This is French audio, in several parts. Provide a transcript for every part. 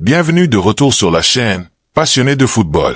Bienvenue de retour sur la chaîne, passionné de football.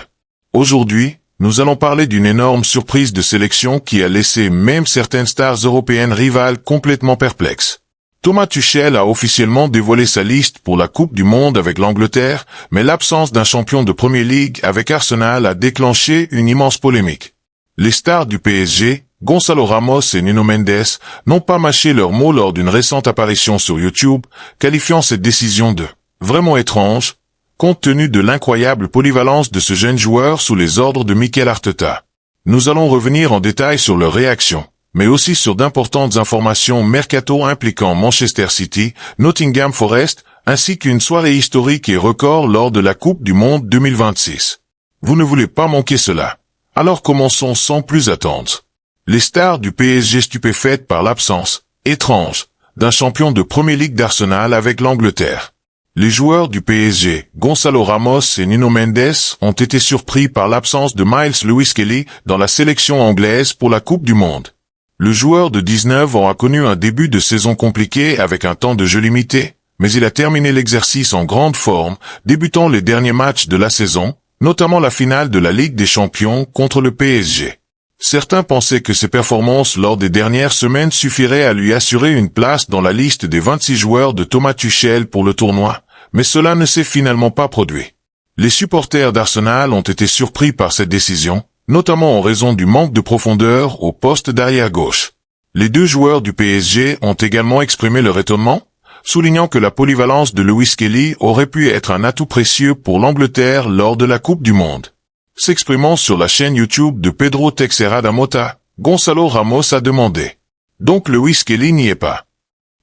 Aujourd'hui, nous allons parler d'une énorme surprise de sélection qui a laissé même certaines stars européennes rivales complètement perplexes. Thomas Tuchel a officiellement dévoilé sa liste pour la Coupe du Monde avec l'Angleterre, mais l'absence d'un champion de Premier League avec Arsenal a déclenché une immense polémique. Les stars du PSG, Gonçalo Ramos et Nuno Mendes, n'ont pas mâché leurs mots lors d'une récente apparition sur YouTube, qualifiant cette décision de « vraiment étrange », compte tenu de l'incroyable polyvalence de ce jeune joueur sous les ordres de Mikel Arteta. Nous allons revenir en détail sur leur réaction, mais aussi sur d'importantes informations mercato impliquant Manchester City, Nottingham Forest, ainsi qu'une soirée historique et record lors de la Coupe du Monde 2026. Vous ne voulez pas manquer cela. Alors commençons sans plus attendre. Les stars du PSG stupéfaites par l'absence, étrange, d'un champion de Premier League d'Arsenal avec l'Angleterre. Les joueurs du PSG, Gonçalo Ramos et Nuno Mendes, ont été surpris par l'absence de Miles Lewis-Kelly dans la sélection anglaise pour la Coupe du Monde. Le joueur de 19 ans a connu un début de saison compliqué avec un temps de jeu limité, mais il a terminé l'exercice en grande forme, débutant les derniers matchs de la saison, notamment la finale de la Ligue des Champions contre le PSG. Certains pensaient que ses performances lors des dernières semaines suffiraient à lui assurer une place dans la liste des 26 joueurs de Thomas Tuchel pour le tournoi, mais cela ne s'est finalement pas produit. Les supporters d'Arsenal ont été surpris par cette décision, notamment en raison du manque de profondeur au poste d'arrière gauche. Les deux joueurs du PSG ont également exprimé leur étonnement, soulignant que la polyvalence de Lewis-Kelly aurait pu être un atout précieux pour l'Angleterre lors de la Coupe du Monde. S'exprimant sur la chaîne YouTube de Pedro Teixeira da Mota, Gonçalo Ramos a demandé « Donc Lewis-Kelly n'y est pas ?»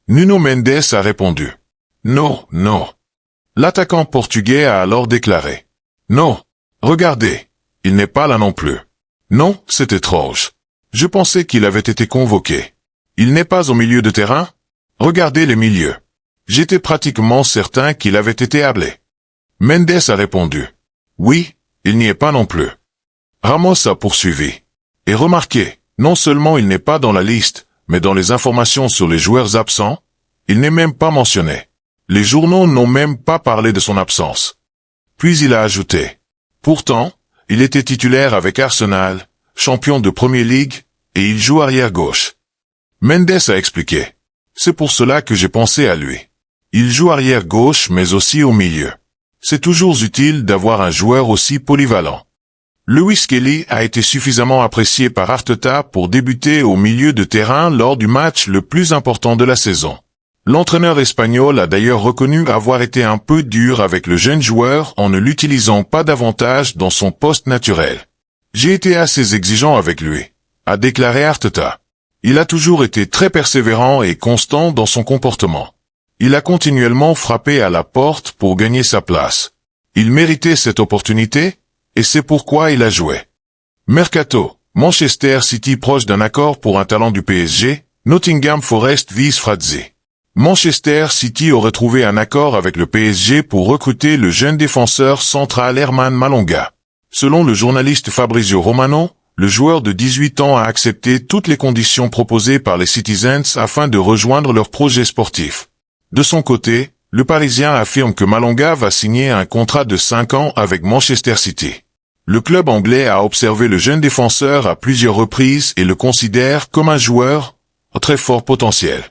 Nuno Mendes a répondu « Non, non ». L'attaquant portugais a alors déclaré « Non, regardez, il n'est pas là non plus. Non, c'est étrange. Je pensais qu'il avait été convoqué. Il n'est pas au milieu de terrain? Regardez les milieux. J'étais pratiquement certain qu'il avait été appelé. » Mendes a répondu « Oui, il n'y est pas non plus. » Ramos a poursuivi. Et remarquez, non seulement il n'est pas dans la liste, mais dans les informations sur les joueurs absents, il n'est même pas mentionné. Les journaux n'ont même pas parlé de son absence. Puis il a ajouté. Pourtant, il était titulaire avec Arsenal, champion de Premier League, et il joue arrière gauche. Mendes a expliqué. C'est pour cela que j'ai pensé à lui. Il joue arrière gauche mais aussi au milieu. C'est toujours utile d'avoir un joueur aussi polyvalent. Lewis-Kelly a été suffisamment apprécié par Arteta pour débuter au milieu de terrain lors du match le plus important de la saison. L'entraîneur espagnol a d'ailleurs reconnu avoir été un peu dur avec le jeune joueur en ne l'utilisant pas davantage dans son poste naturel. « J'ai été assez exigeant avec lui », a déclaré Arteta. Il a toujours été très persévérant et constant dans son comportement. Il a continuellement frappé à la porte pour gagner sa place. Il méritait cette opportunité, et c'est pourquoi il a joué. Mercato, Manchester City proche d'un accord pour un talent du PSG, Nottingham Forest vise Frazzi. Manchester City aurait trouvé un accord avec le PSG pour recruter le jeune défenseur central Herman Malonga. Selon le journaliste Fabrizio Romano, le joueur de 18 ans a accepté toutes les conditions proposées par les Citizens afin de rejoindre leur projet sportif. De son côté, le Parisien affirme que Malonga va signer un contrat de 5 ans avec Manchester City. Le club anglais a observé le jeune défenseur à plusieurs reprises et le considère comme un joueur à très fort potentiel.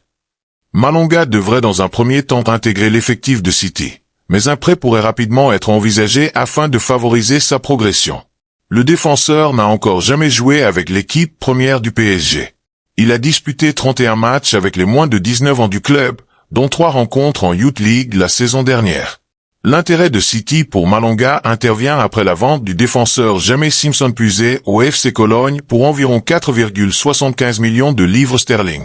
Malonga devrait dans un premier temps intégrer l'effectif de City, mais un prêt pourrait rapidement être envisagé afin de favoriser sa progression. Le défenseur n'a encore jamais joué avec l'équipe première du PSG. Il a disputé 31 matchs avec les moins de 19 ans du club, dont 3 rencontres en Youth League la saison dernière. L'intérêt de City pour Malonga intervient après la vente du défenseur James Simpson-Puisé au FC Cologne pour environ 4,75 millions de livres sterling.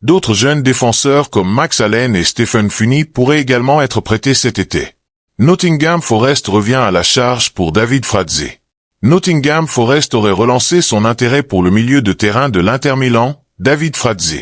D'autres jeunes défenseurs comme Max Allen et Stephen Funy pourraient également être prêtés cet été. Nottingham Forest revient à la charge pour David Frazzi. Nottingham Forest aurait relancé son intérêt pour le milieu de terrain de l'Inter Milan, David Frazzi.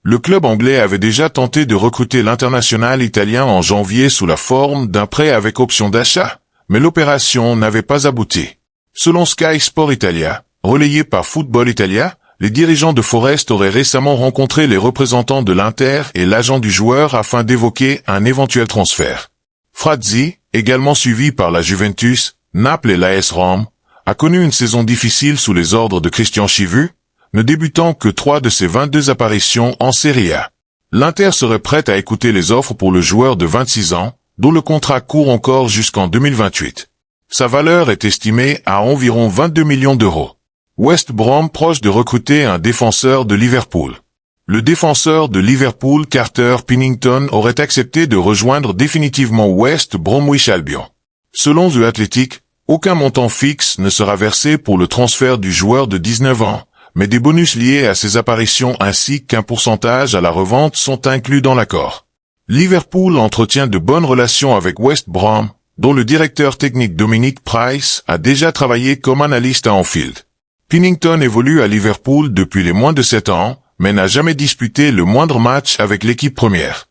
Le club anglais avait déjà tenté de recruter l'international italien en janvier sous la forme d'un prêt avec option d'achat, mais l'opération n'avait pas abouti. Selon Sky Sport Italia, relayé par Football Italia, les dirigeants de Forest auraient récemment rencontré les représentants de l'Inter et l'agent du joueur afin d'évoquer un éventuel transfert. Frazzi, également suivi par la Juventus, Naples et l'AS Rome, a connu une saison difficile sous les ordres de Christian Chivu, ne débutant que 3 de ses 22 apparitions en Serie A. L'Inter serait prête à écouter les offres pour le joueur de 26 ans, dont le contrat court encore jusqu'en 2028. Sa valeur est estimée à environ 22 millions d'euros. West Brom proche de recruter un défenseur de Liverpool. Le défenseur de Liverpool Carter Pennington aurait accepté de rejoindre définitivement West Bromwich Albion. Selon The Athletic, aucun montant fixe ne sera versé pour le transfert du joueur de 19 ans, mais des bonus liés à ses apparitions ainsi qu'un pourcentage à la revente sont inclus dans l'accord. Liverpool entretient de bonnes relations avec West Brom, dont le directeur technique Dominic Price a déjà travaillé comme analyste à Anfield. Pennington évolue à Liverpool depuis les moins de 7 ans, mais n'a jamais disputé le moindre match avec l'équipe première.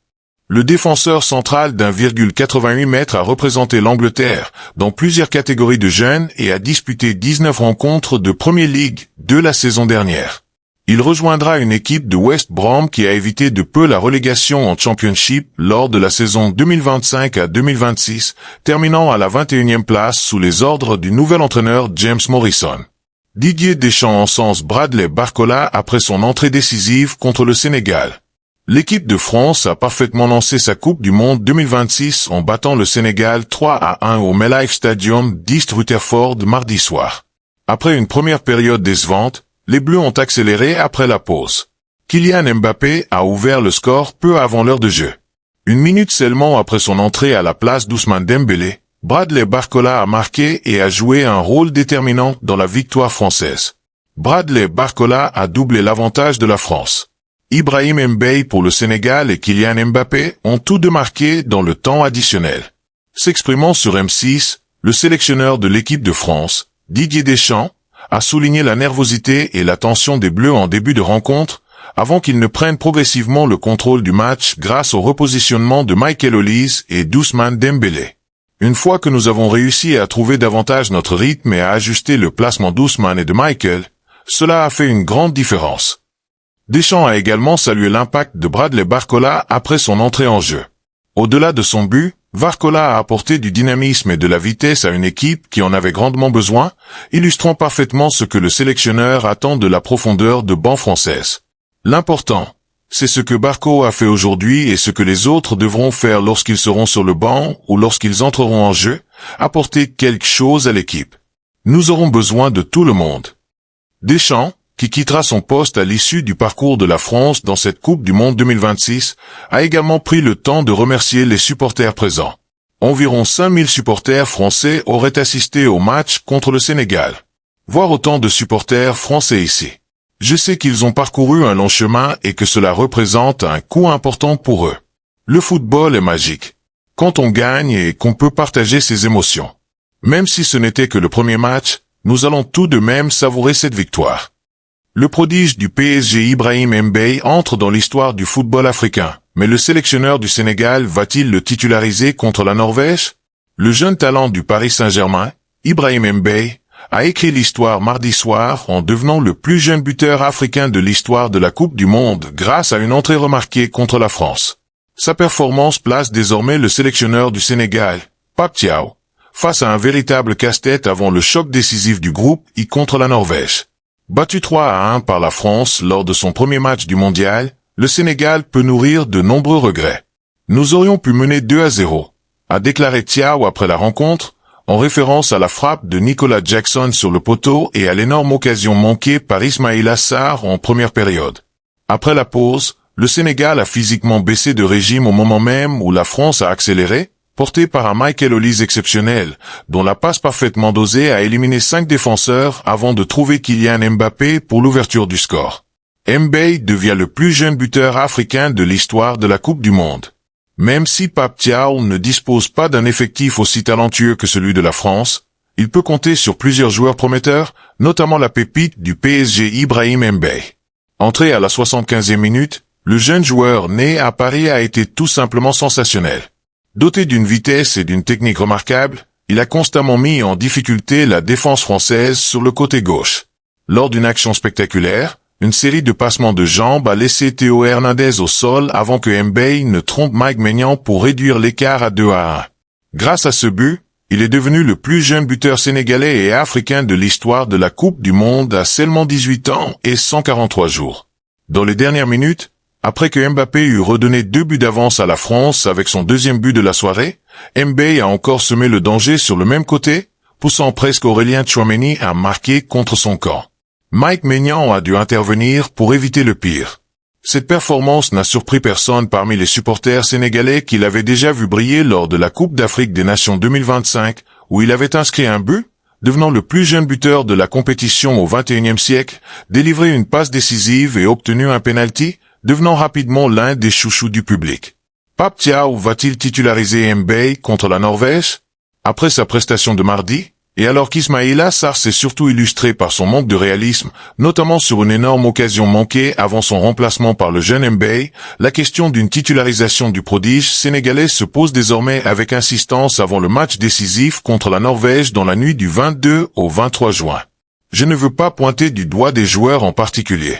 Le défenseur central d'1,88 m a représenté l'Angleterre dans plusieurs catégories de jeunes et a disputé 19 rencontres de Premier League de la saison dernière. Il rejoindra une équipe de West Brom qui a évité de peu la relégation en Championship lors de la saison 2025 à 2026, terminant à la 21e place sous les ordres du nouvel entraîneur James Morrison. Didier Deschamps encense Bradley Barcola après son entrée décisive contre le Sénégal. L'équipe de France a parfaitement lancé sa Coupe du Monde 2026 en battant le Sénégal 3-1 au MetLife Stadium d'East Rutherford mardi soir. Après une première période décevante, les Bleus ont accéléré après la pause. Kylian Mbappé a ouvert le score peu avant l'heure de jeu. Une minute seulement après son entrée à la place d'Ousmane Dembélé, Bradley Barcola a marqué et a joué un rôle déterminant dans la victoire française. Bradley Barcola a doublé l'avantage de la France. Ibrahim Mbaye pour le Sénégal et Kylian Mbappé ont tous deux marqué dans le temps additionnel. S'exprimant sur M6, le sélectionneur de l'équipe de France, Didier Deschamps, a souligné la nervosité et la tension des Bleus en début de rencontre, avant qu'ils ne prennent progressivement le contrôle du match grâce au repositionnement de Michael Olise et d'Ousmane Dembélé. Une fois que nous avons réussi à trouver davantage notre rythme et à ajuster le placement d'Ousmane et de Michael, cela a fait une grande différence. Deschamps a également salué l'impact de Bradley Barcola après son entrée en jeu. Au-delà de son but, Barcola a apporté du dynamisme et de la vitesse à une équipe qui en avait grandement besoin, illustrant parfaitement ce que le sélectionneur attend de la profondeur de banc française. L'important, c'est ce que Barco a fait aujourd'hui et ce que les autres devront faire lorsqu'ils seront sur le banc ou lorsqu'ils entreront en jeu, apporter quelque chose à l'équipe. Nous aurons besoin de tout le monde. Deschamps, qui quittera son poste à l'issue du parcours de la France dans cette Coupe du Monde 2026, a également pris le temps de remercier les supporters présents. Environ 5000 supporters français auraient assisté au match contre le Sénégal. Voir autant de supporters français ici. Je sais qu'ils ont parcouru un long chemin et que cela représente un coût important pour eux. Le football est magique. Quand on gagne et qu'on peut partager ses émotions. Même si ce n'était que le premier match, nous allons tout de même savourer cette victoire. Le prodige du PSG Ibrahim Mbaye entre dans l'histoire du football africain, mais le sélectionneur du Sénégal va-t-il le titulariser contre la Norvège? Le jeune talent du Paris Saint-Germain, Ibrahim Mbaye, a écrit l'histoire mardi soir en devenant le plus jeune buteur africain de l'histoire de la Coupe du Monde grâce à une entrée remarquée contre la France. Sa performance place désormais le sélectionneur du Sénégal, Pape Thiaw, face à un véritable casse-tête avant le choc décisif du groupe I contre la Norvège. Battu 3-1 par la France lors de son premier match du mondial, le Sénégal peut nourrir de nombreux regrets. Nous aurions pu mener 2-0, a déclaré Thiaw après la rencontre, en référence à la frappe de Nicolas Jackson sur le poteau et à l'énorme occasion manquée par Ismaïla Sarr en première période. Après la pause, le Sénégal a physiquement baissé de régime au moment même où la France a accéléré, porté par un Michael Olise exceptionnel, dont la passe parfaitement dosée a éliminé 5 défenseurs avant de trouver Kylian Mbappé pour l'ouverture du score. Mbaye devient le plus jeune buteur africain de l'histoire de la Coupe du Monde. Même si Pape Thiaw ne dispose pas d'un effectif aussi talentueux que celui de la France, il peut compter sur plusieurs joueurs prometteurs, notamment la pépite du PSG Ibrahim Mbaye. Entré à la 75e minute, le jeune joueur né à Paris a été tout simplement sensationnel. Doté d'une vitesse et d'une technique remarquables, il a constamment mis en difficulté la défense française sur le côté gauche. Lors d'une action spectaculaire, une série de passements de jambes a laissé Théo Hernandez au sol avant que Mbaye ne trompe Mike Maignan pour réduire l'écart à 2-1. Grâce à ce but, il est devenu le plus jeune buteur sénégalais et africain de l'histoire de la Coupe du Monde à seulement 18 ans et 143 jours. Dans les dernières minutes, après que Mbappé eut redonné 2 buts d'avance à la France avec son deuxième but de la soirée, Mbappé a encore semé le danger sur le même côté, poussant presque Aurélien Tchouaméni à marquer contre son camp. Mike Maignan a dû intervenir pour éviter le pire. Cette performance n'a surpris personne parmi les supporters sénégalais qui l'avaient déjà vu briller lors de la Coupe d'Afrique des Nations 2025, où il avait inscrit un but, devenant le plus jeune buteur de la compétition au XXIe siècle, délivré une passe décisive et obtenu un penalty, devenant rapidement l'un des chouchous du public. Pape Thiaw va-t-il titulariser Mbappé contre la Norvège? Après sa prestation de mardi, et alors qu'Ismaïla Sarr s'est surtout illustré par son manque de réalisme, notamment sur une énorme occasion manquée avant son remplacement par le jeune Mbappé, la question d'une titularisation du prodige sénégalais se pose désormais avec insistance avant le match décisif contre la Norvège dans la nuit du 22 au 23 juin. Je ne veux pas pointer du doigt des joueurs en particulier.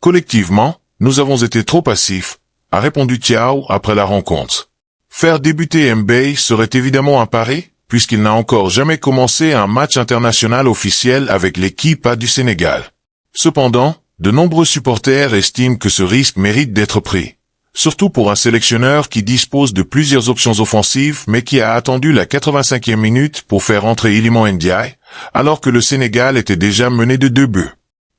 Collectivement, nous avons été trop passifs, a répondu Thiaw après la rencontre. Faire débuter Mbappé serait évidemment un pari, puisqu'il n'a encore jamais commencé un match international officiel avec l'équipe A du Sénégal. Cependant, de nombreux supporters estiment que ce risque mérite d'être pris. Surtout pour un sélectionneur qui dispose de plusieurs options offensives mais qui a attendu la 85e minute pour faire entrer Iliman Ndiaye, alors que le Sénégal était déjà mené de 2 buts.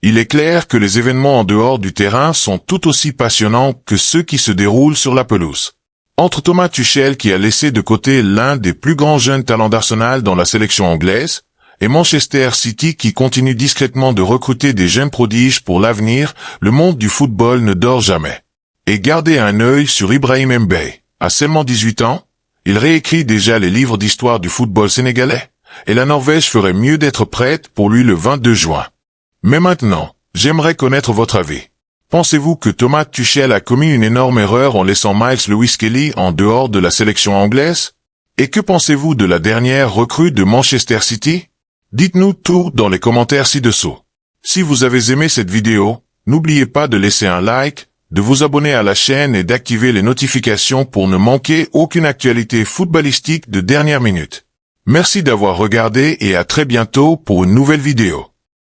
Il est clair que les événements en dehors du terrain sont tout aussi passionnants que ceux qui se déroulent sur la pelouse. Entre Thomas Tuchel qui a laissé de côté l'un des plus grands jeunes talents d'Arsenal dans la sélection anglaise, et Manchester City qui continue discrètement de recruter des jeunes prodiges pour l'avenir, le monde du football ne dort jamais. Et gardez un œil sur Ibrahim Mbappé. À seulement 18 ans, il réécrit déjà les livres d'histoire du football sénégalais, et la Norvège ferait mieux d'être prête pour lui le 22 juin. Mais maintenant, j'aimerais connaître votre avis. Pensez-vous que Thomas Tuchel a commis une énorme erreur en laissant Miles Lewis-Kelly en dehors de la sélection anglaise? Et que pensez-vous de la dernière recrue de Manchester City? Dites-nous tout dans les commentaires ci-dessous. Si vous avez aimé cette vidéo, n'oubliez pas de laisser un like, de vous abonner à la chaîne et d'activer les notifications pour ne manquer aucune actualité footballistique de dernière minute. Merci d'avoir regardé et à très bientôt pour une nouvelle vidéo.